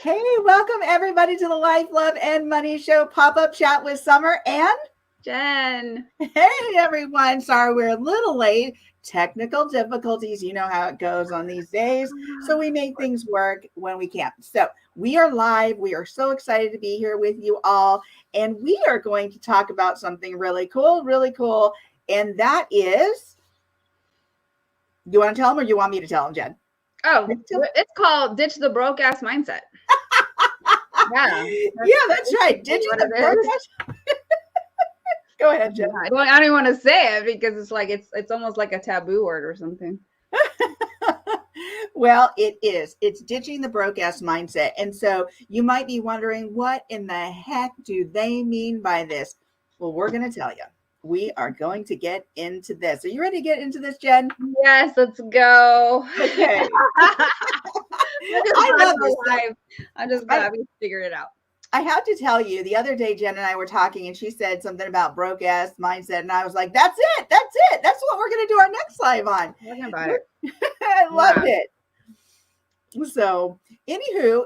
Hey, welcome everybody to the Life, Love, and Money Show pop-up chat with Summer and Jen. Hey everyone. Sorry we're a little late. Technical difficulties. You know how it goes on these days. So we make things work when we can. So we are live. We are so excited to be here with you all. And we are going to talk about something really cool, really cool. And that is, do you want to tell them or do you want me to tell them, Jen? Oh, it's called Ditch the Broke Ass Mindset. Yeah, that's right. Ditching the broke ass. Go ahead, Jen. I don't even want to say it because it's like it's almost like a taboo word or something. Well, it is. It's ditching the broke ass mindset. And so you might be wondering, what in the heck do they mean by this? Well, we're going to tell you. We are going to get into this. Are you ready to get into this, Jen? Yes, let's go. Okay. I love this. I'm just glad we figured it out. I have to tell you, the other day, Jen and I were talking and she said something about broke ass mindset. And I was like, that's it. That's it. That's what we're going to do our next live on. Talking about it. I loved it. So, anywho,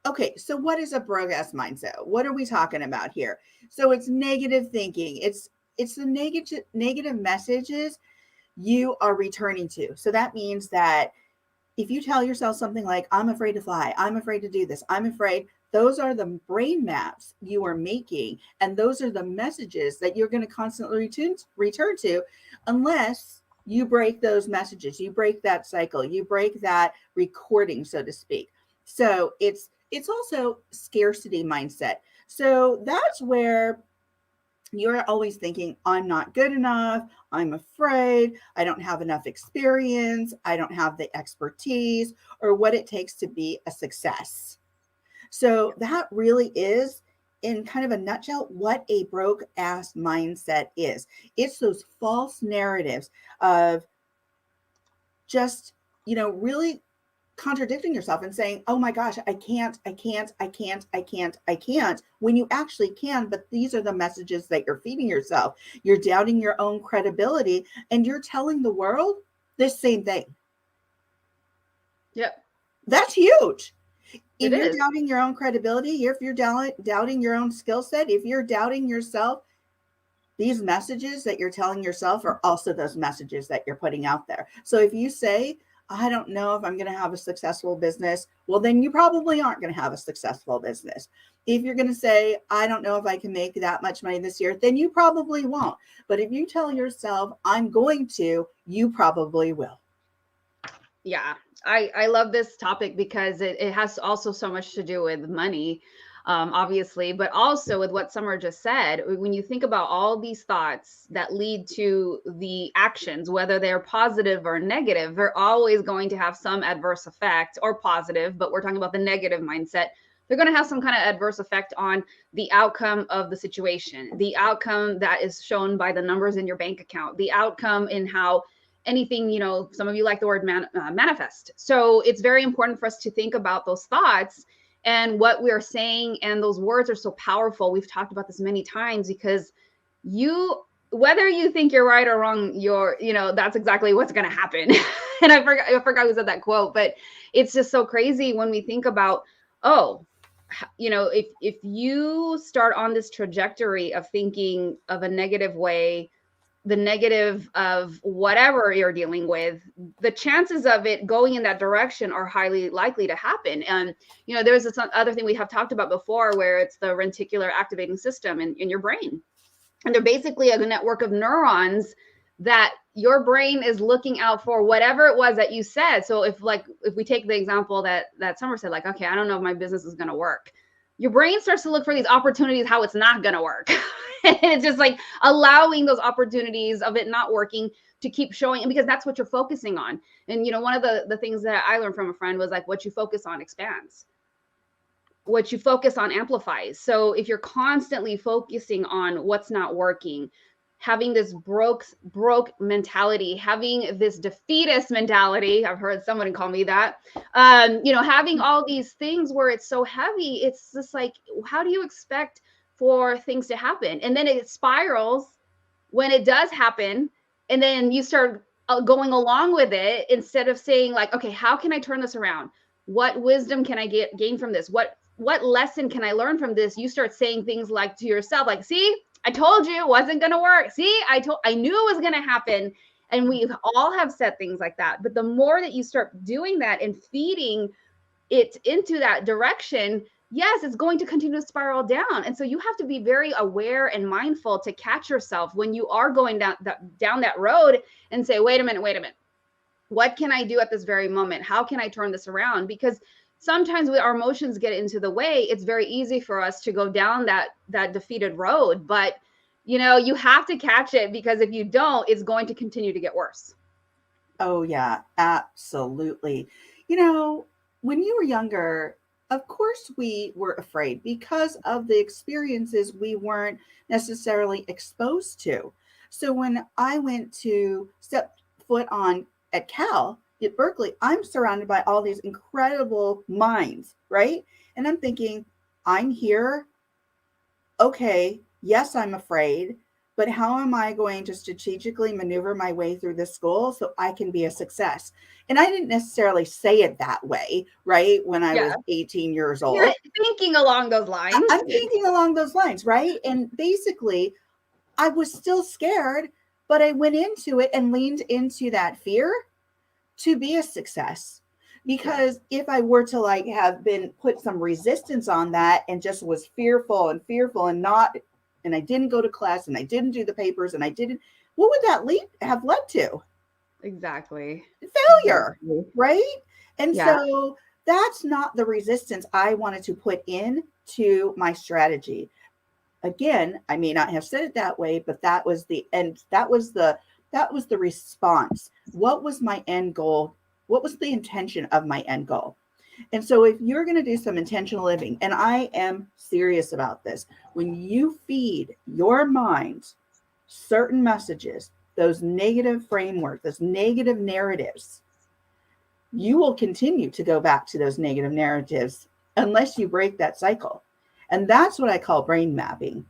okay, so what is a broke ass mindset? What are we talking about here? So it's negative thinking. It's the negative messages you are returning to. So that means that if you tell yourself something like, I'm afraid to fly, I'm afraid to do this, I'm afraid, those are the brain maps you are making. And those are the messages that you're going to constantly return to unless you break those messages, you break that cycle, you break that recording, so to speak. So it's also scarcity mindset. So that's where you're always thinking, I'm not good enough, I'm afraid, I don't have enough experience, I don't have the expertise or what it takes to be a success. So that really is, in kind of a nutshell, what a broke ass mindset is. It's those false narratives of just, really contradicting yourself and saying, oh my gosh, I can't, when you actually can. But these are the messages that you're feeding yourself. You're doubting your own credibility and you're telling the world this same thing. Yep. That's huge. If you're doubting your own credibility, if you're doubting your own skill set, if you're doubting yourself, these messages that you're telling yourself are also those messages that you're putting out there. So if you say, I don't know if I'm going to have a successful business, well, then you probably aren't going to have a successful business. If you're going to say, I don't know if I can make that much money this year, then you probably won't. But if you tell yourself, I'm going to, you probably will. Yeah. I love this topic because it has also so much to do with money, obviously, but also with what Summer just said. When you think about all these thoughts that lead to the actions, whether they're positive or negative, they're always going to have some adverse effect, or positive, but we're talking about the negative mindset. They're going to have some kind of adverse effect on the outcome of the situation, the outcome that is shown by the numbers in your bank account, the outcome in how anything, some of you like the word manifest. So it's very important for us to think about those thoughts and what we're saying. And those words are so powerful. We've talked about this many times because whether you think you're right or wrong, that's exactly what's going to happen. And I forgot who said that quote, but it's just so crazy when we think about, if you start on this trajectory of thinking of a negative way, the negative of whatever you're dealing with, the chances of it going in that direction are highly likely to happen. And, there's this other thing we have talked about before where it's the reticular activating system in your brain. And they're basically a network of neurons that your brain is looking out for whatever it was that you said. So if we take the example that Summer said, like, okay, I don't know if my business is going to work. Your brain starts to look for these opportunities, how it's not going to work. And it's just like allowing those opportunities of it not working to keep showing, and because that's what you're focusing on. And, one of the things that I learned from a friend was like, what you focus on expands. What you focus on amplifies. So if you're constantly focusing on what's not working, having this broke mentality, having this defeatist mentality, I've heard someone call me that, having all these things where it's so heavy, it's just like, how do you expect for things to happen? And then it spirals when it does happen. And then you start going along with it instead of saying like, okay, how can I turn this around? what wisdom can I gain from this? What lesson can I learn from this? You start saying things like to yourself, like, see, I told you it wasn't going to work. See, I knew it was going to happen. And we all have said things like that. But the more that you start doing that and feeding it into that direction, yes, it's going to continue to spiral down. And so you have to be very aware and mindful to catch yourself when you are going down that road and say, wait a minute. What can I do at this very moment? How can I turn this around? Because sometimes our emotions get into the way. It's very easy for us to go down that defeated road, but you have to catch it, because if you don't, it's going to continue to get worse. Oh yeah, absolutely. When you were younger, of course we were afraid because of the experiences we weren't necessarily exposed to. So when I went to step foot on at Cal, at Berkeley, I'm surrounded by all these incredible minds, right? And I'm thinking, I'm here. Okay, yes, I'm afraid, but how am I going to strategically maneuver my way through this school so I can be a success? And I didn't necessarily say it that way, right? When I was 18 years old. You're thinking along those lines. I'm thinking along those lines, right? And basically, I was still scared, but I went into it and leaned into that fear to be a success. Because if I were to have been put some resistance on that and just was fearful and I didn't go to class and I didn't do the papers and what would that have led to? Exactly. Failure, right? And so that's not the resistance I wanted to put in to my strategy. Again, I may not have said it that way, but that was the end. That was the response. What was my end goal? What was the intention of my end goal? And so if you're going to do some intentional living, and I am serious about this, when you feed your mind certain messages, those negative frameworks, those negative narratives, you will continue to go back to those negative narratives unless you break that cycle. And that's what I call brain mapping.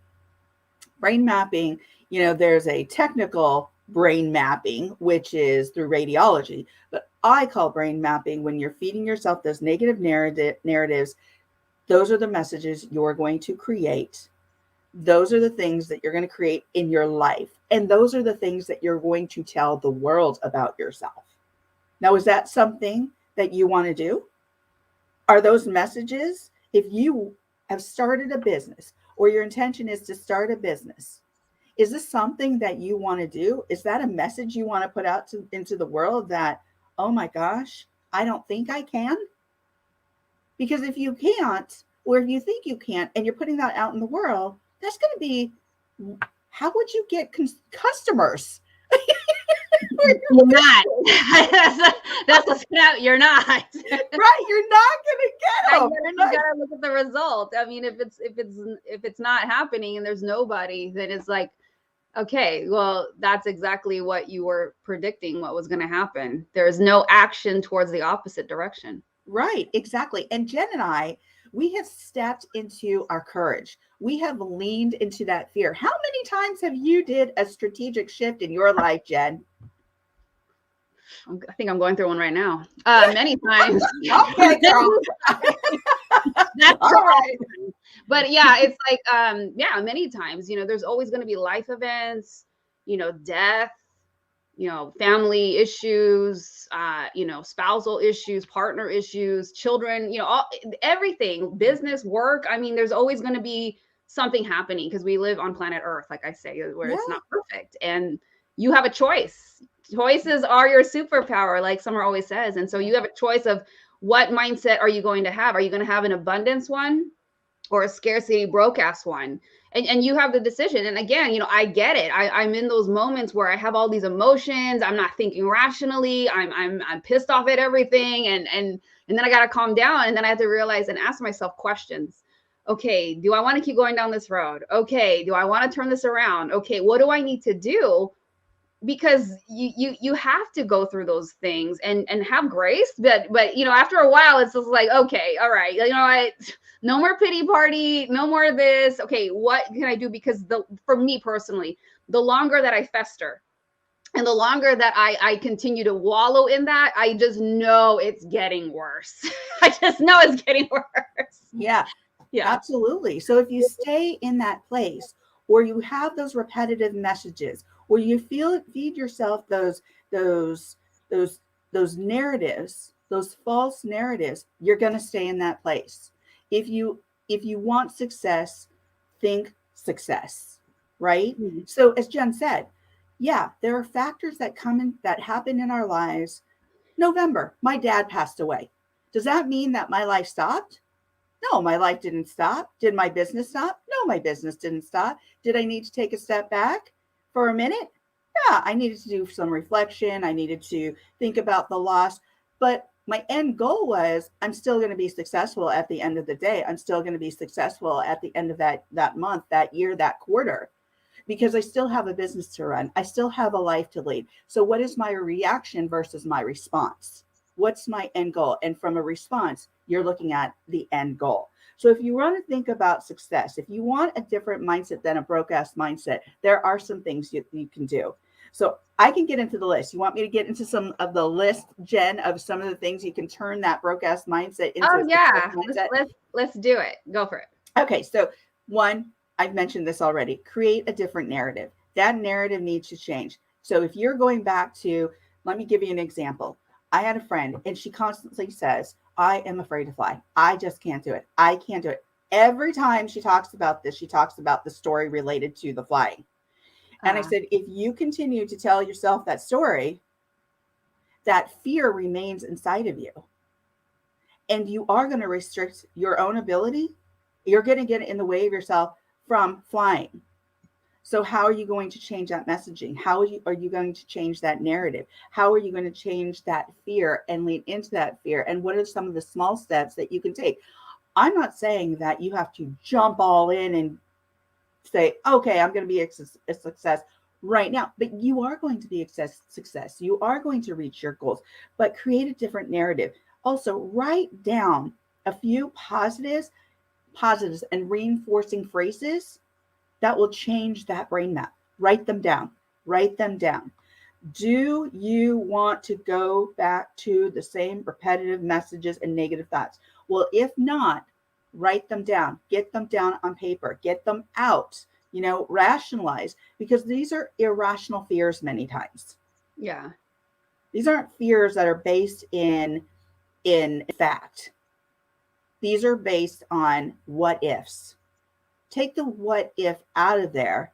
Brain mapping, there's a technical brain mapping, which is through radiology, but I call brain mapping when you're feeding yourself those negative narratives. Those are the messages you're going to create. Those are the things that you're going to create in your life. And those are the things that you're going to tell the world about yourself. Now, is that something that you want to do? Are those messages, if you have started a business or your intention is to start a business, is this something that you want to do? Is that a message you want to put out into the world that, oh my gosh, I don't think I can? Because if you can't, or if you think you can't, and you're putting that out in the world, that's going to be, how would you get customers? You're not. That's what's out. You're not. Right. You're not going to get them. You gotta look at the result. I mean, if it's not happening and there's nobody, then it's like, okay, well, that's exactly what you were predicting what was going to happen. There is no action towards the opposite direction. Right. Exactly. And Jen and I, we have stepped into our courage. We have leaned into that fear. How many times have you did a strategic shift in your life, Jen? I think I'm going through one right now. Many times. Okay, girl. That's all right. But yeah, it's like, many times, there's always going to be life events, death, family issues, spousal issues, partner issues, children, everything, business, work. I mean, there's always going to be something happening because we live on planet Earth, like I say, where it's not perfect. And you have a choice. Choices are your superpower, like Summer always says. And so you have a choice of what mindset are you going to have? Are you going to have an abundance one or a scarcity broke ass one? And you have the decision. And again, I get it. I'm in those moments where I have all these emotions. I'm not thinking rationally. I'm pissed off at everything. And then I got to calm down. And then I have to realize and ask myself questions. Okay, do I want to keep going down this road? Okay, do I want to turn this around? Okay, what do I need to do? Because you have to go through those things and have grace, but after a while it's just like, okay, all right, no more pity party, no more of this. Okay, what can I do? Because for me personally, the longer that I fester And the longer that I continue to wallow in that, I just know it's getting worse. I just know it's getting worse. Yeah, absolutely. So if you stay in that place, or you have those repetitive messages, or you feed yourself those those those narratives, those false narratives, you're going to stay in that place. If you want success, think success, right? Mm-hmm. So as Jen said, yeah, there are factors that happen in our lives. November, my dad passed away. Does that mean that my life stopped? No, my life didn't stop. Did my business stop? No, my business didn't stop. Did I need to take a step back for a minute? Yeah, I needed to do some reflection. I needed to think about the loss. But my end goal was I'm still going to be successful at the end of the day. I'm still going to be successful at the end of that month, that year, that quarter, because I still have a business to run. I still have a life to lead. So what is my reaction versus my response? What's my end goal? And from a response, you're looking at the end goal. So if you want to think about success, if you want a different mindset than a broke ass mindset, there are some things you can do. So I can get into the list. You want me to get into some of the list, Jen, of some of the things you can turn that broke ass mindset into? Oh yeah, let's do it. Go for it. Okay, so one, I've mentioned this already. Create a different narrative. That narrative needs to change. So if you're going back to, let me give you an example. I had a friend and she constantly says, I am afraid to fly. I just can't do it. I can't do it. Every time she talks about this, she talks about the story related to the flying. And I said, if you continue to tell yourself that story, that fear remains inside of you. And you are going to restrict your own ability. You're going to get in the way of yourself from flying. So how are you going to change that messaging? How are you going to change that narrative? How are you going to change that fear and lean into that fear? And what are some of the small steps that you can take? I'm not saying that you have to jump all in and say, okay, I'm going to be a success right now, but you are going to be a success. You are going to reach your goals, but create a different narrative. Also, write down a few positives and reinforcing phrases that will change that brain map. Write them down. Write them down. Do you want to go back to the same repetitive messages and negative thoughts? Well, if not, write them down. Get them down on paper. Get them out. Rationalize, because these are irrational fears many times. Yeah. These aren't fears that are based in fact. These are based on what ifs. Take the what if out of there.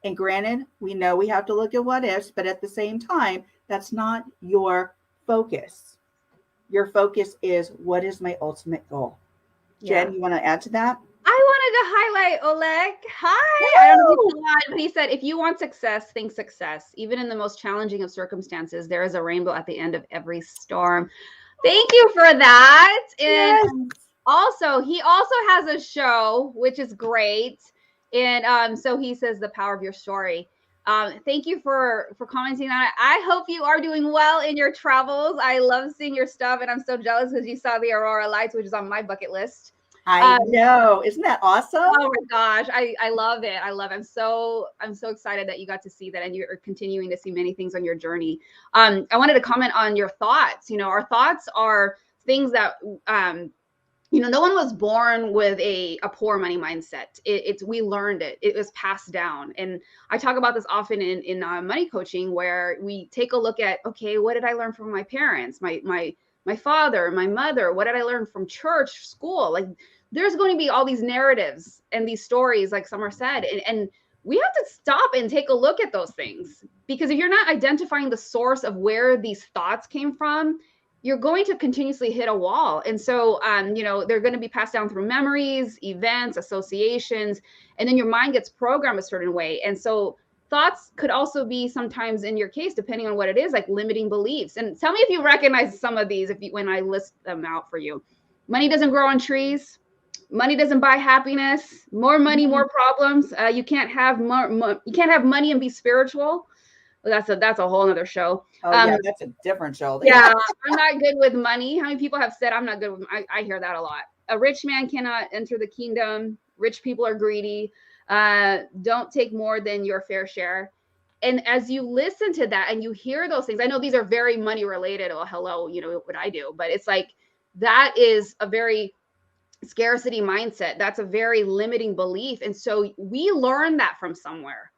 And granted, we know we have to look at what ifs, but at the same time, that's not your focus. Your focus is, what is my ultimate goal? Yeah. Jen, you want to add to that? I wanted to highlight Oleg. Hi. I don't know if he's alive, but he said, if you want success, think success. Even in the most challenging of circumstances, there is a rainbow at the end of every storm. Thank you for that. And also, he also has a show, which is great. And so he says, the power of your story. Thank you for commenting on it. I hope you are doing well in your travels. I love seeing your stuff, and I'm so jealous because you saw the Aurora Lights, which is on my bucket list. I know. Isn't that awesome? Oh my gosh. I love it. I love it. I'm so excited that you got to see that, and you're continuing to see many things on your journey. I wanted to comment on your thoughts. Our thoughts are things that no one was born with a poor money mindset. We learned it. It was passed down. And I talk about this often in money coaching, where we take a look at, okay, what did I learn from my parents, my father, my mother? What did I learn from church, school? Like, there's going to be all these narratives and these stories, like Summer said, and we have to stop and take a look at those things, because if you're not identifying the source of where these thoughts came from, you're going to continuously hit a wall. And so, they're going to be passed down through memories, events, associations, and then your mind gets programmed a certain way. And so thoughts could also be, sometimes in your case, depending on what it is, like limiting beliefs. And tell me if you recognize some of these when I list them out for you. Money doesn't grow on trees. Money doesn't buy happiness. More money, more problems. You can't have you can't have money and be spiritual. Well, that's a whole other show. Oh yeah, that's a different show. Yeah, I'm not good with money. How many people have said I'm not good with? I hear that a lot. A rich man cannot enter the kingdom. Rich people are greedy. Don't take more than your fair share. And as you listen to that and you hear those things, I know these are very money related. Oh, hello, you know what I do, but it's like, that is a very scarcity mindset. That's a very limiting belief. And so we learn that from somewhere.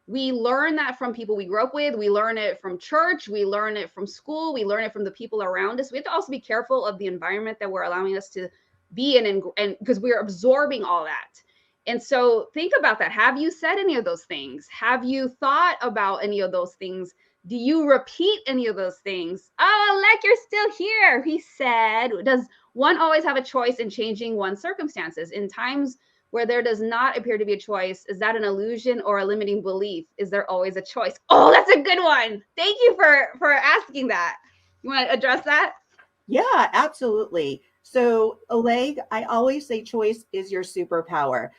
We learn that from people we grew up with. We learn it from church. We learn it from school. We learn it from the people around us. We have to also be careful of the environment that we're allowing us to be in, and because we're absorbing all that. And so think about that. Have you said any of those things? Have you thought about any of those things? Do you repeat any of those things? Oh, like you're still here, he said. Does one always have a choice in changing one's circumstances? In times where there does not appear to be a choice, is that an illusion or a limiting belief? Is there always a choice? Oh, that's a good one. Thank you for asking that. You want to address that? Yeah, absolutely. So, Oleg, I always say choice is your superpower.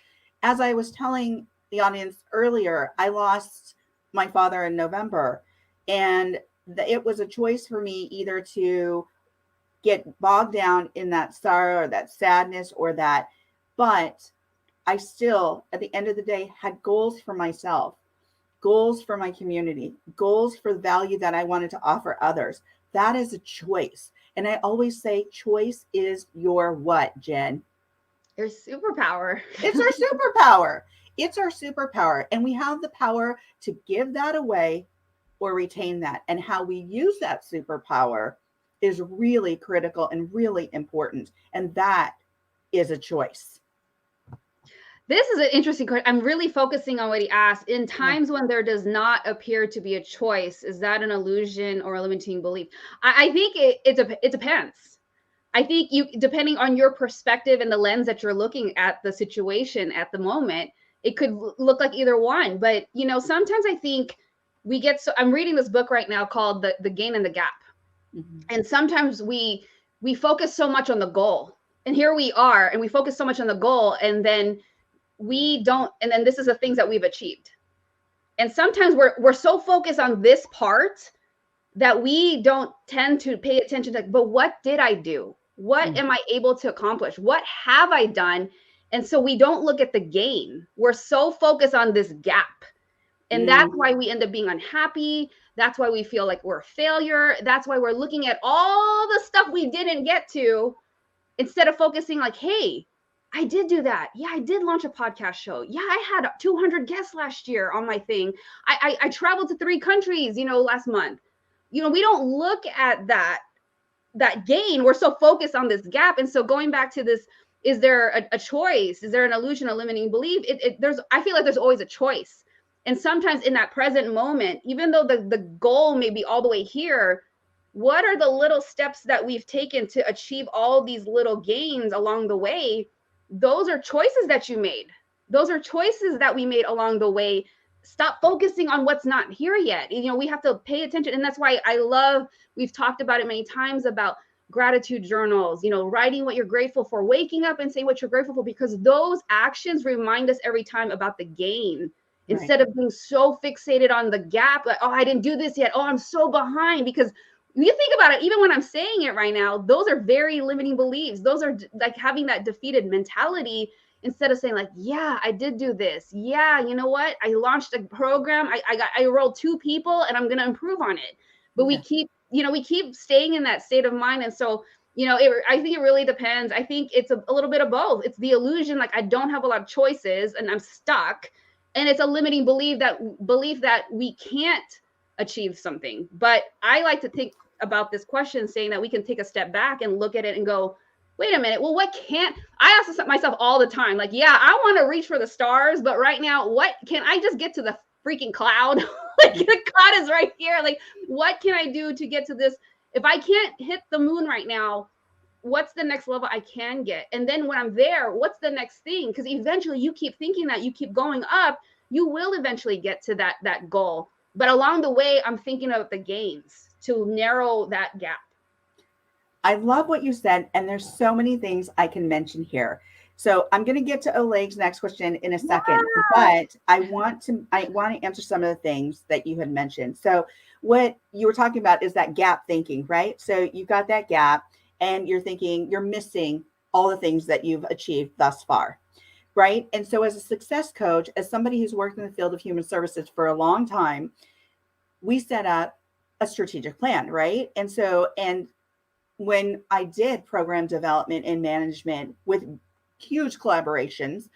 As I was telling the audience earlier, I lost my father in November, and it was a choice for me either to get bogged down in that sorrow or that sadness or that, but I still, at the end of the day, had goals for myself, goals for my community, goals for the value that I wanted to offer others. That is a choice. And I always say choice is your what, Jen? Your superpower. It's our superpower. It's our superpower. And we have the power to give that away or retain that. And how we use that superpower is really critical and really important. And that is a choice. This is an interesting question. I'm really focusing on what he asked. In times when there does not appear to be a choice, is that an illusion or a limiting belief? I think it depends. I think depending on your perspective and the lens that you're looking at the situation at the moment, it could look like either one. But, you know, sometimes I think I'm reading this book right now called The Gain and the Gap. Mm-hmm. And sometimes we focus so much on the goal. And here we are, and we focus so much on the goal, and then this is the things that we've achieved. And sometimes we're so focused on this part that we don't tend to pay attention to, but what did I do? What am I able to accomplish? What have I done? And so we don't look at the gain. We're so focused on this gap. And that's why we end up being unhappy. That's why we feel like we're a failure. That's why we're looking at all the stuff we didn't get to, instead of focusing like, hey, I did do that. Yeah, I did launch a podcast show. Yeah, I had 200 guests last year on my thing. I traveled to 3 countries, last month. We don't look at that gain. We're so focused on this gap. And so going back to this, is there a choice? Is there an illusion, a limiting belief? I feel like there's always a choice. And sometimes in that present moment, even though the goal may be all the way here, what are the little steps that we've taken to achieve all these little gains along the way? Those are choices that you made. Those are choices that we made along the way. Stop focusing on what's not here yet. We have to pay attention. And that's why we've talked about it many times about gratitude journals, writing what you're grateful for, waking up and saying what you're grateful for, because those actions remind us every time about the gain. Right. Instead of being so fixated on the gap, like, oh, I didn't do this yet. Oh, I'm so behind. Because you think about it, even when I'm saying it right now, those are very limiting beliefs. Those are like having that defeated mentality, instead of saying like, yeah, I did do this. Yeah, you know what? I launched a program. I enrolled 2 people and I'm going to improve on it. But we keep staying in that state of mind. And so, I think it really depends. I think it's a little bit of both. It's the illusion, like I don't have a lot of choices and I'm stuck. And it's a limiting belief that we can't achieve something. But I like to think about this question, saying that we can take a step back and look at it and go, wait a minute, well, I ask myself all the time, like, yeah, I want to reach for the stars, but right now, what can I just get to the freaking cloud? Like the cloud is right here. Like, what can I do to get to this? If I can't hit the moon right now, what's the next level I can get? And then when I'm there, what's the next thing? Because eventually you keep thinking that, you keep going up, you will eventually get to that goal. But along the way, I'm thinking of the gains to narrow that gap. I love what you said. And there's so many things I can mention here. So I'm going to get to Oleg's next question in a second, but I want to answer some of the things that you had mentioned. So what you were talking about is that gap thinking, right? So you've got that gap and you're thinking you're missing all the things that you've achieved thus far, right? And so as a success coach, as somebody who's worked in the field of human services for a long time, we set up a strategic plan, right? And so, and when I did program development and management with huge collaborations,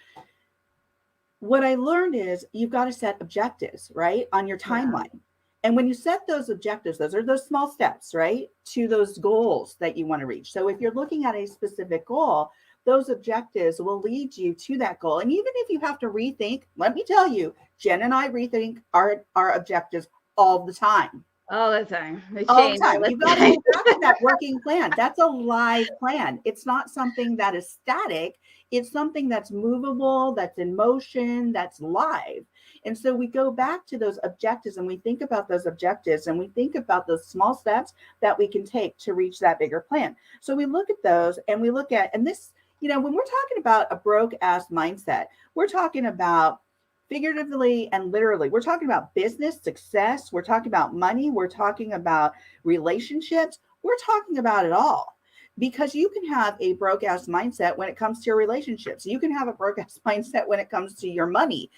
what I learned is you've got to set objectives, right, on your Yeah. timeline. And when you set those objectives, those are those small steps, right, to those goals that you want to reach. So if you're looking at a specific goal, those objectives will lead you to that goal. And even if you have to rethink, let me tell you, Jen and I rethink our objectives all the time. All the time. They All the change all time. the You've got to time. go back to that working plan. That's a live plan. It's not something that is static. It's something that's movable, that's in motion, that's live. And so we go back to those objectives and we think about those objectives and we think about those small steps that we can take to reach that bigger plan. So we look at those and we look at, and this, you know, when we're talking about a broke ass mindset, we're talking about figuratively and literally. We're talking about business success. We're talking about money. We're talking about relationships. We're talking about it all. Because you can have a broke ass mindset when it comes to your relationships. You can have a broke ass mindset when it comes to your money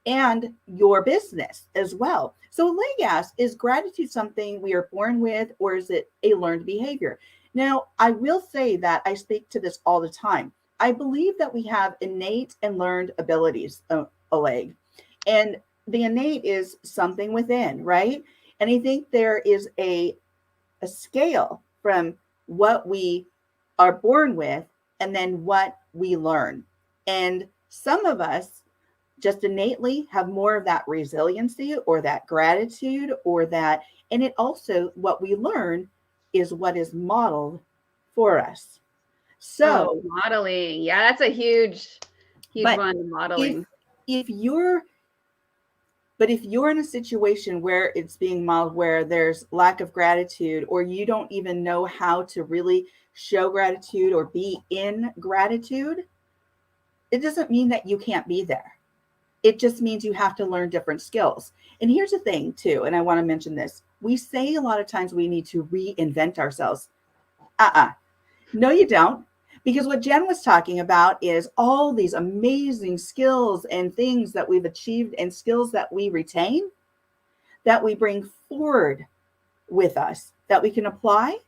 and your business as well. So, leg ass, is gratitude something we are born with, or is it a learned behavior? Now, I will say that I speak to this all the time. I believe that we have innate and learned abilities, Oleg. And the innate is something within, right? And I think there is a scale from what we are born with and then what we learn. And some of us just innately have more of that resiliency or that gratitude or that, and it also, what we learn is what is modeled for us. So, modeling. Yeah, that's a huge but one, modeling. If you're But if you're in a situation where it's being modeled, where there's lack of gratitude, or you don't even know how to really show gratitude or be in gratitude, it doesn't mean that you can't be there. It just means you have to learn different skills. And here's the thing, too, and I want to mention this. We say a lot of times we need to reinvent ourselves. No, you don't. Because what Jen was talking about is all these amazing skills and things that we've achieved and skills that we retain, that we bring forward with us, that we can apply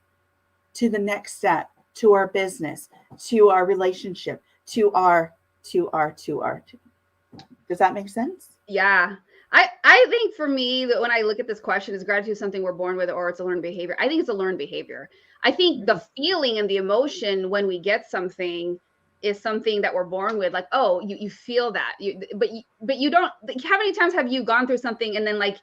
to the next step, to our business, to our relationship, to our. Does that make sense? Yeah. I think for me that when I look at this question, is gratitude something we're born with or it's a learned behavior? I think it's a learned behavior. I think the feeling and the emotion when we get something is something that we're born with. Like, oh, you feel that, but you don't. How many times have you gone through something and then like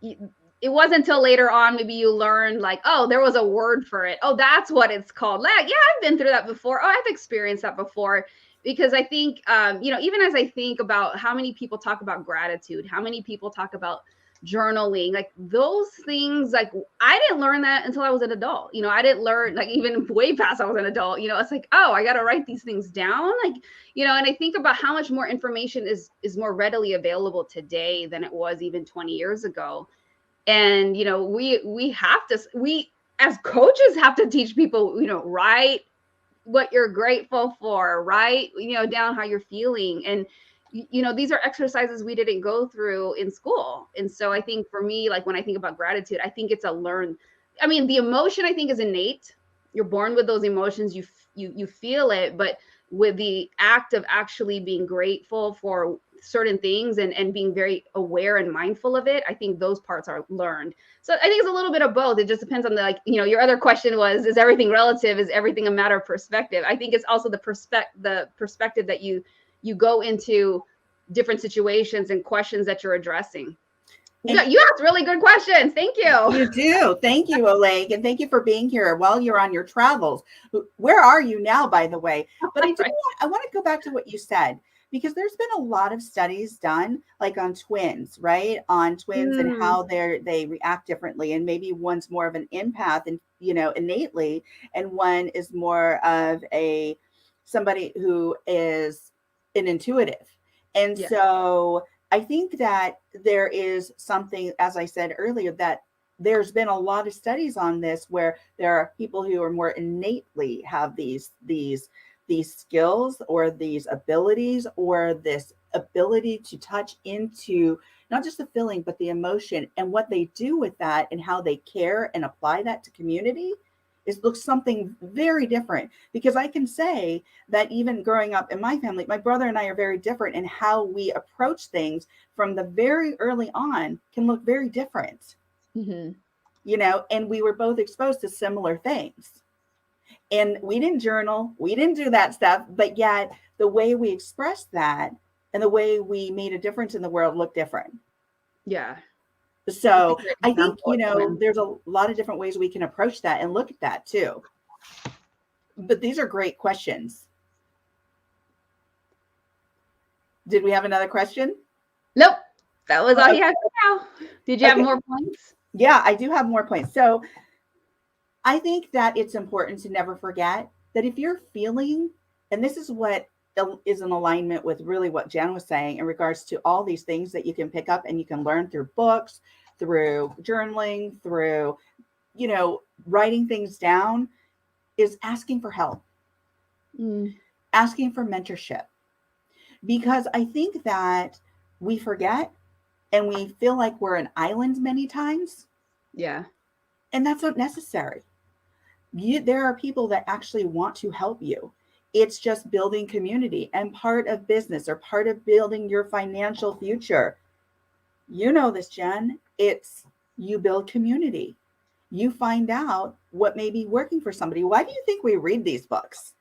it wasn't until later on maybe you learned like, oh, there was a word for it. Oh, that's what it's called. Like, yeah, I've been through that before. Oh, I've experienced that before. Because I think, even as I think about how many people talk about gratitude, how many people talk about journaling, like those things, like I didn't learn that until I was an adult. I didn't learn like even way past I was an adult. It's like, oh, I got to write these things down. Like, and I think about how much more information is more readily available today than it was even 20 years ago. And, we as coaches have to teach people, write what you're grateful for, right? Down how you're feeling. And, these are exercises we didn't go through in school. And so I think for me, like when I think about gratitude, I think it's a learned, the emotion I think is innate. You're born with those emotions, you feel it, but with the act of actually being grateful for certain things and being very aware and mindful of it, I think those parts are learned. So I think it's a little bit of both. It just depends on your other question was, is everything relative? Is everything a matter of perspective? I think it's also the perspective that you go into different situations and questions that you're addressing. You asked really good questions. Thank you. You do. Thank you, Oleg. And thank you for being here while you're on your travels. Where are you now, by the way? But I want to go back to what you said, because there's been a lot of studies done like on twins, right? On twins and how they react differently. And maybe one's more of an empath and, innately, and one is more of somebody who is an intuitive. And so I think that there is something, as I said earlier, that there's been a lot of studies on this where there are people who are more innately have these skills or these abilities or this ability to touch into not just the feeling, but the emotion and what they do with that and how they care and apply that to community is looks something very different. Because I can say that even growing up in my family, my brother and I are very different, and how we approach things from the very early on can look very different. Mm-hmm. And we were both exposed to similar things. And we didn't journal, we didn't do that stuff, but yet the way we expressed that and the way we made a difference in the world looked different. Yeah. So I think, there's a lot of different ways we can approach that and look at that too. But these are great questions. Did we have another question? Nope. That was all you had for now. Did you have more points? Yeah, I do have more points. So I think that it's important to never forget that if you're feeling, and this is what is in alignment with really what Jen was saying in regards to all these things that you can pick up and you can learn through books, through journaling, through, writing things down, is asking for help, asking for mentorship. Because I think that we forget and we feel like we're an island many times. Yeah. And that's not necessary. There are people that actually want to help you. It's just building community, and part of business or part of building your financial future. You know this, Jen. It's you build community. You find out what may be working for somebody. Why do you think we read these books?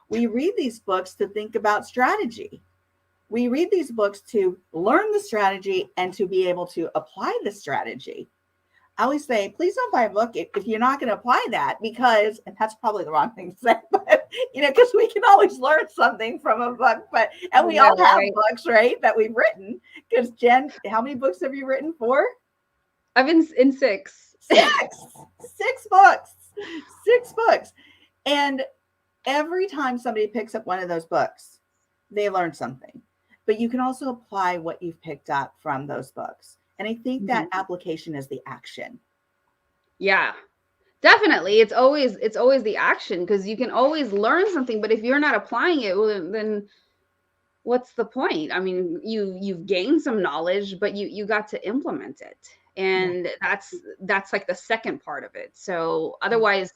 We read these books to think about strategy. We read these books to learn the strategy and to be able to apply the strategy. I always say, please don't buy a book if you're not going to apply that, because, and that's probably the wrong thing to say, but, because we can always learn something from a book, and we all have books, right, that we've written. Because Jen, how many books have you written? 4? I've been in 6. 6 books. 6 books. And every time somebody picks up one of those books, they learn something. But you can also apply what you've picked up from those books. And I think that application is the action. Yeah, definitely. It's always the action, because you can always learn something, but if you're not applying it, well, then what's the point? I mean, you've gained some knowledge, but you got to implement it. And that's like the second part of it. So otherwise,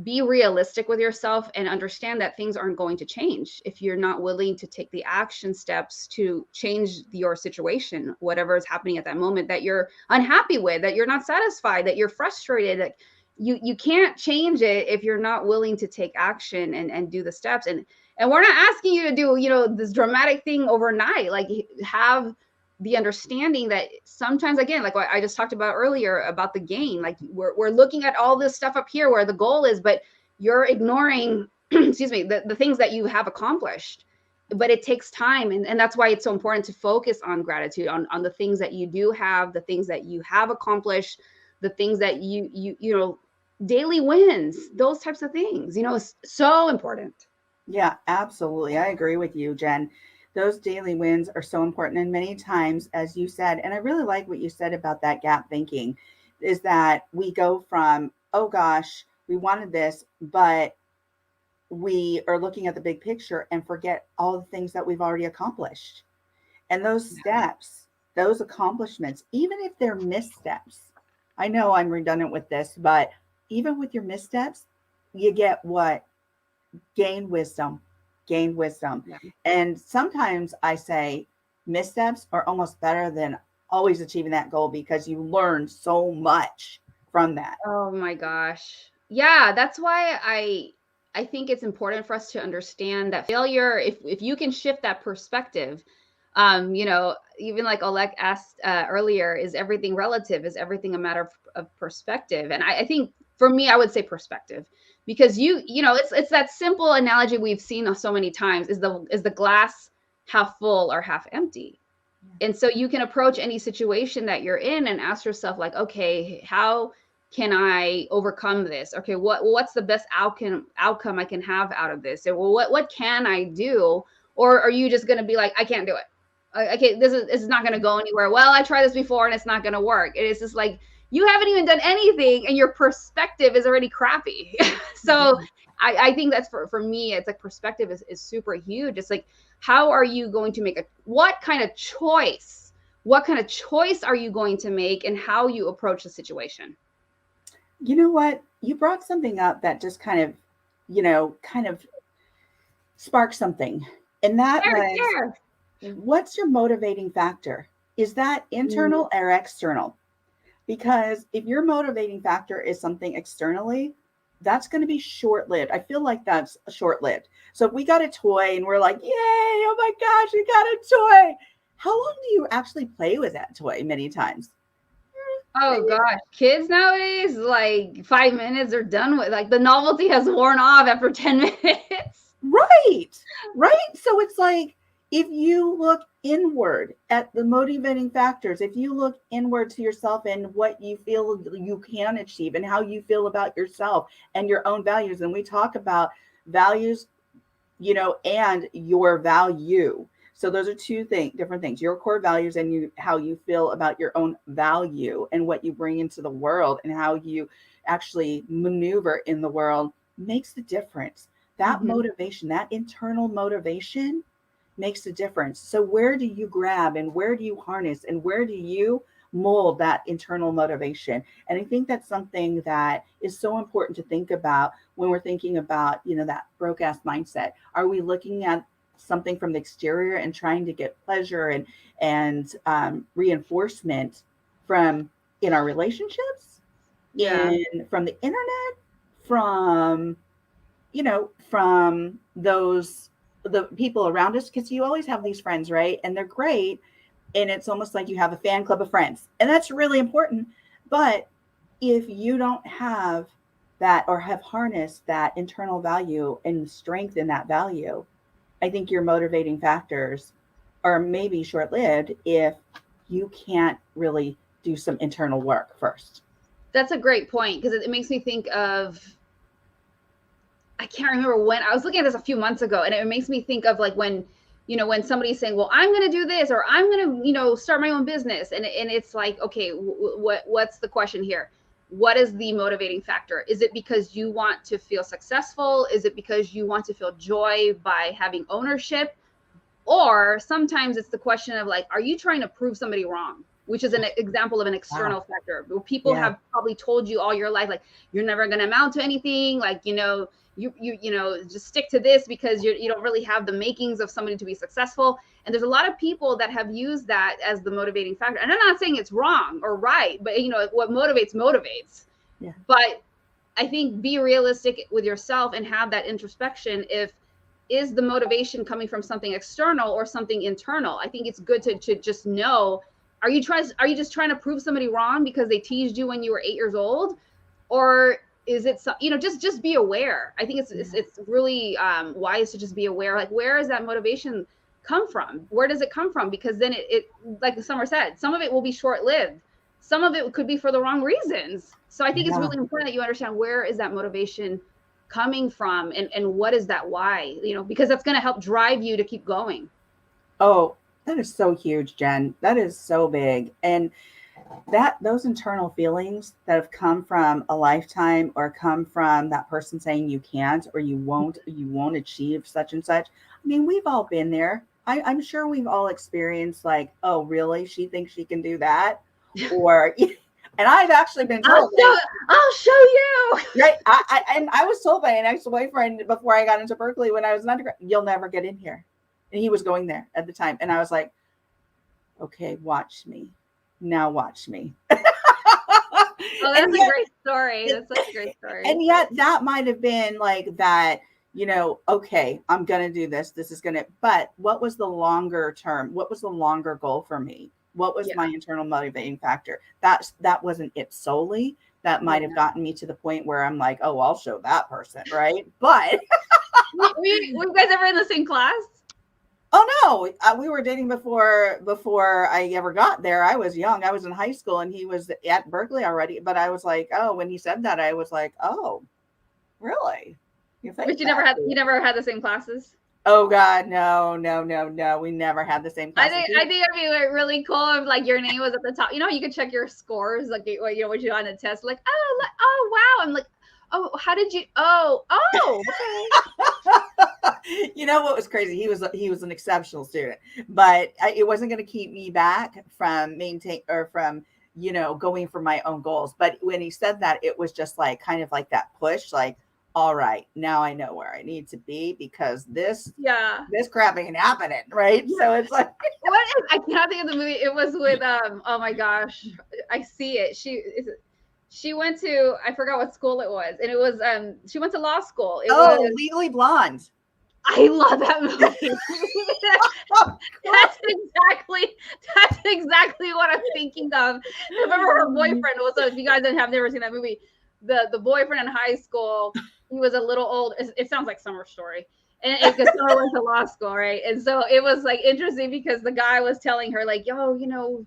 be realistic with yourself and understand that things aren't going to change if you're not willing to take the action steps to change your situation, whatever is happening at that moment that you're unhappy with, that you're not satisfied, that you're frustrated. That you can't change it if you're not willing to take action and do the steps. And we're not asking you to do, this dramatic thing overnight. Like, have the understanding that sometimes, again, like what I just talked about earlier about the gain, like we're looking at all this stuff up here where the goal is, but you're ignoring, excuse me, the things that you have accomplished. But it takes time. And that's why it's so important to focus on gratitude, on the things that you do have, the things that you have accomplished, the things that you daily wins, those types of things, is so important. Yeah, absolutely. I agree with you, Jen. Those daily wins are so important. And many times, as you said, and I really like what you said about that gap thinking, is that we go from, oh gosh, we wanted this, but we are looking at the big picture and forget all the things that we've already accomplished. And those steps, those accomplishments, even if they're missteps, I know I'm redundant with this, but even with your missteps, you get what? Gain wisdom. Yeah. And sometimes I say missteps are almost better than always achieving that goal, because you learn so much from that. Oh my gosh. Yeah, that's why I think it's important for us to understand that failure, if you can shift that perspective, even like Oleg asked earlier, is everything relative? Is everything a matter of perspective? And I think for me, I would say perspective. Because it's that simple analogy we've seen so many times, is the glass half full or half empty. Yeah. And so you can approach any situation that you're in and ask yourself, like, okay, how can I overcome this? Okay, what's the best outcome I can have out of this? And well, what can I do? Or are you just going to be like, I can't do it. Okay, this is not going to go anywhere. Well, I tried this before and it's not going to work. It is just like, you haven't even done anything and your perspective is already crappy. So I think that's for me, it's like perspective is super huge. It's like, how are you going to make what kind of choice are you going to make, and how you approach the situation? You know what? You brought something up that just kind of sparked something. And that was, what's your motivating factor? Is that internal or external? Because if your motivating factor is something externally, that's going to be short-lived. I feel like that's short-lived. So if we got a toy and we're like, yay, oh my gosh, we got a toy. How long do you actually play with that toy? Many times. Oh gosh, kids nowadays, like 5 minutes are done with, like the novelty has worn off after 10 minutes. Right. So it's like, if you look inward at the motivating factors, if you look inward to yourself and what you feel you can achieve and how you feel about yourself and your own values, and we talk about values, and your value. So those are different things, your core values and how you feel about your own value and what you bring into the world and how you actually maneuver in the world makes the difference. That motivation, that internal motivation makes a difference. So where do you grab and where do you harness and where do you mold that internal motivation? And I think that's something that is so important to think about when we're thinking about, that broke ass mindset. Are we looking at something from the exterior and trying to get pleasure and reinforcement from in our relationships, from the internet, from the people around us? Because you always have these friends, right? And they're great, and it's almost like you have a fan club of friends, and that's really important. But if you don't have that or have harnessed that internal value and strength in that value, I think your motivating factors are maybe short-lived if you can't really do some internal work first. That's a great point, because it makes me think of, I can't remember when I was looking at this a few months ago, and it makes me think of like when somebody's saying, well, I'm going to do this, or I'm going to, start my own business. And it's like, okay, what's the question here? What is the motivating factor? Is it because you want to feel successful? Is it because you want to feel joy by having ownership? Or sometimes it's the question of like, are you trying to prove somebody wrong? Which is an example of an external factor. People have probably told you all your life, like, you're never going to amount to anything. Like, you just stick to this because you don't really have the makings of somebody to be successful. And there's a lot of people that have used that as the motivating factor. And I'm not saying it's wrong or right, but what motivates. Yeah. But I think be realistic with yourself and have that introspection. Is the motivation coming from something external or something internal? I think it's good to just know, are you just trying to prove somebody wrong because they teased you when you were 8 years old? Or is it, just be aware. I think it's really wise to just be aware. Like, where does that motivation come from? Where does it come from? Because then it like Summer said, some of it will be short-lived. Some of it could be for the wrong reasons. So I think it's really important that you understand, where is that motivation coming from, and what is that why? Because that's going to help drive you to keep going. Oh, that is so huge, Jen. That is so big. And those internal feelings that have come from a lifetime or come from that person saying you can't or you won't achieve such and such. I mean, we've all been there. I'm sure we've all experienced like, oh, really? She thinks she can do that? Or, and I've actually been told, I'll show you. Right. I was told by an ex-boyfriend before I got into Berkeley when I was an undergrad, you'll never get in here. And he was going there at the time. And I was like, okay, watch me. Now watch me. Oh, that's a great story. That's such a great story. And yet that might have been like that, okay, I'm going to do this. This is going to, but what was the longer term? What was the longer goal for me? What was my internal motivating factor? That wasn't it solely. That might have gotten me to the point where I'm like, oh, I'll show that person. Right. But were you guys ever in the same class? Oh no, we were dating before I ever got there. I was young. I was in high school and he was at Berkeley already. But I was like, oh, when he said that, I was like, oh, really? But you never had the same classes? Oh God, no. We never had the same classes. I think it'd be really cool if like your name was at the top. You could check your scores, like when you're on a test, like, oh wow. I'm like, Oh, how did you? Oh, okay. You know what was crazy? He was an exceptional student, but it wasn't going to keep me back from going for my own goals. But when he said that, it was just like kind of like that push, like, all right, now I know where I need to be because Yeah. this crap ain't happening, right? Yeah. So it's like, I cannot think of the movie. It was with oh my gosh, I see it. She went to, I forgot what school it was, and it was she went to law school. It was Legally Blonde. I love that movie. That's exactly what I'm thinking of. I remember her boyfriend was, if you guys have never seen that movie, the boyfriend in high school, he was a little old. It sounds like Summer Story. And because Summer went to law school, right? And so it was like interesting because the guy was telling her, like, yo,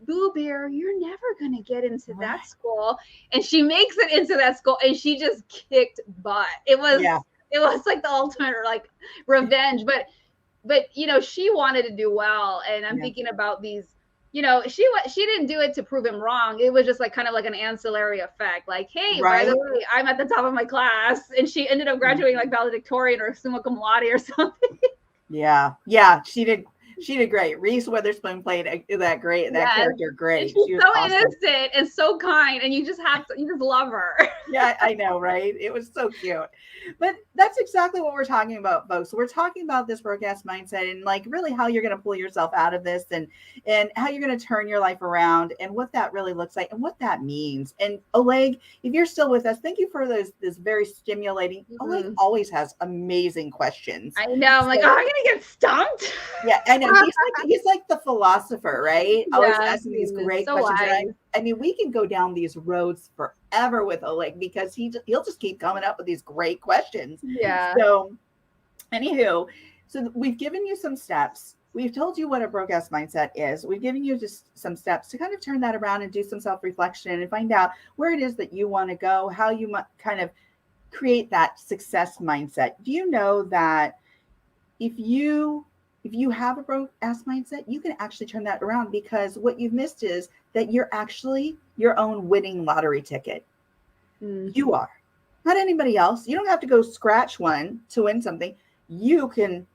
Boo Bear, you're never gonna get into that school. And she makes it into that school and she just kicked butt. It was like the ultimate like revenge. But she wanted to do well. And I'm thinking about these, she didn't do it to prove him wrong. It was just like kind of like an ancillary effect. Like, hey, by the way, I'm at the top of my class. And she ended up graduating like valedictorian or summa cum laude or something. Yeah, she did. She did great. Reese Witherspoon played that character great. She was so awesome. Innocent and so kind, and you just love her. Yeah, I know, right? It was so cute. But that's exactly what we're talking about, folks. We're talking about this broadcast mindset and like really how you're going to pull yourself out of this and how you're going to turn your life around and what that really looks like and what that means. And Oleg, if you're still with us, thank you for this very stimulating. Oleg always has amazing questions. I know. I'm like, I'm going to get stumped. Yeah, I know. He's like the philosopher, right? Always asking these great questions. I mean, we can go down these roads forever with Oleg because he'll just keep coming up with these great questions. Yeah. So, anywho, we've given you some steps. We've told you what a broadcast mindset is. We've given you just some steps to kind of turn that around and do some self-reflection and find out where it is that you want to go, how you might kind of create that success mindset. Do you know that if you have a broke-ass mindset, you can actually turn that around because what you've missed is that you're actually your own winning lottery ticket. Mm-hmm. You are, not anybody else. You don't have to go scratch one to win something. You can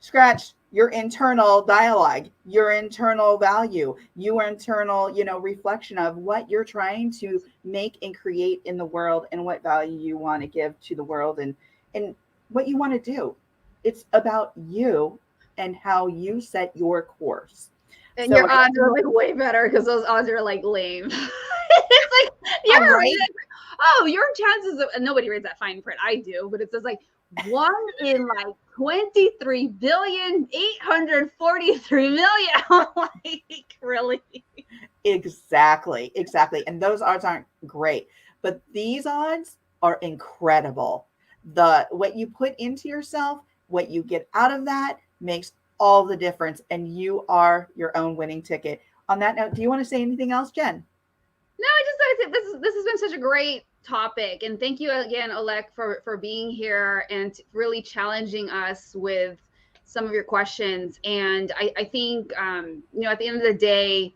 scratch your internal dialogue, your internal value, your internal, reflection of what you're trying to make and create in the world and what value you want to give to the world and what you want to do. It's about you and how you set your course. And your odds are like way better because those odds are like lame. It's like, you ever read it? Oh, your chances of, and nobody reads that fine print. I do, but it says like 1 in like 23,843,000,000. I'm like, really? Exactly. And those odds aren't great, but these odds are incredible. What you put into yourself, what you get out of that makes all the difference, and you are your own winning ticket. On that note, do you want to say anything else, Jen? No, I just thought this has been such a great topic, and thank you again, Oleg, for being here and really challenging us with some of your questions. And I think at the end of the day,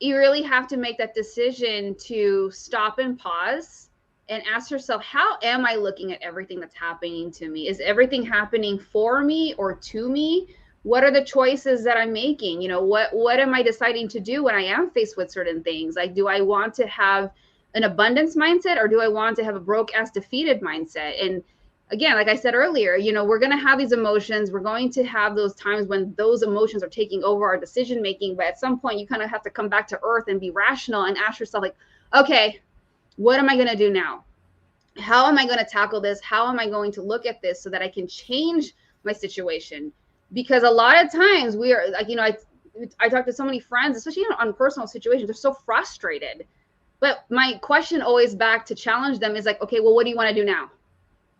you really have to make that decision to stop and pause and ask yourself, how am I looking at everything that's happening to me? Is everything happening for me or to me? What are the choices that I'm making? What am I deciding to do when I am faced with certain things? Like, do I want to have an abundance mindset or do I want to have a broke ass defeated mindset? And again, like I said earlier, we're going to have these emotions. We're going to have those times when those emotions are taking over our decision making. But at some point, you kind of have to come back to earth and be rational and ask yourself, like, okay, what am I going to do now? How am I going to tackle this? How am I going to look at this so that I can change my situation? Because a lot of times we are like, I talk to so many friends, especially on personal situations, they're so frustrated. But my question always back to challenge them is like, okay, well, what do you want to do now?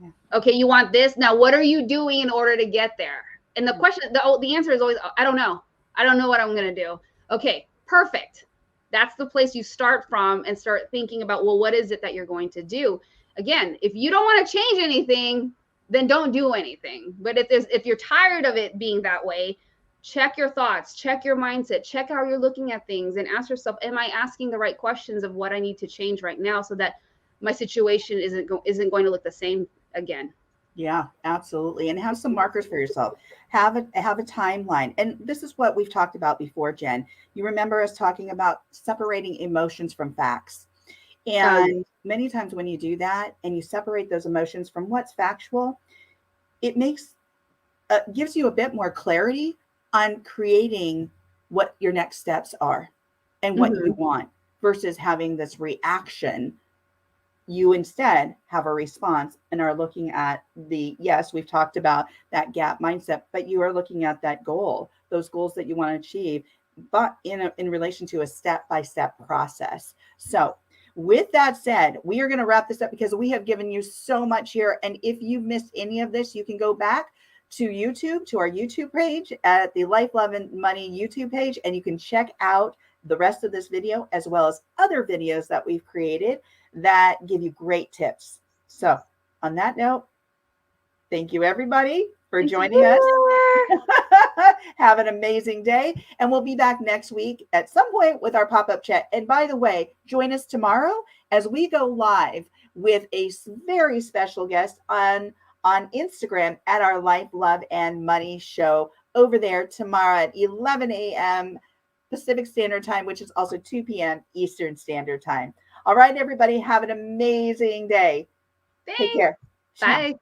Yeah. Okay, you want this. Now, what are you doing in order to get there? And the question, the answer is always, I don't know. I don't know what I'm going to do. Okay, perfect. That's the place you start from and start thinking about, well, what is it that you're going to do? Again, if you don't want to change anything, then don't do anything. But if you're tired of it being that way, check your thoughts, check your mindset, check how you're looking at things and ask yourself, am I asking the right questions of what I need to change right now so that my situation isn't going to look the same again. Yeah, absolutely. And have some markers for yourself. Have a timeline. And this is what we've talked about before, Jen. You remember us talking about separating emotions from facts. And many times when you do that and you separate those emotions from what's factual, it makes gives you a bit more clarity on creating what your next steps are and what you want versus having this reaction. You instead have a response and are looking at yes, we've talked about that gap mindset, but you are looking at that goal, those goals that you want to achieve, but in relation to a step-by-step process. So with that said, we are going to wrap this up because we have given you so much here. And if you've missed any of this, you can go back to YouTube, to our YouTube page at the Life, Love, and Money YouTube page, and you can check out the rest of this video as well as other videos that we've created that give you great tips. So on that note, thank you everybody for joining us. Have an amazing day. And we'll be back next week at some point with our pop-up chat. And by the way, join us tomorrow as we go live with a very special guest on Instagram at our Life, Love, and Money show over there tomorrow at 11 a.m. Pacific Standard Time, which is also 2 p.m. Eastern Standard Time. All right, everybody, have an amazing day. Thanks. Take care. Bye.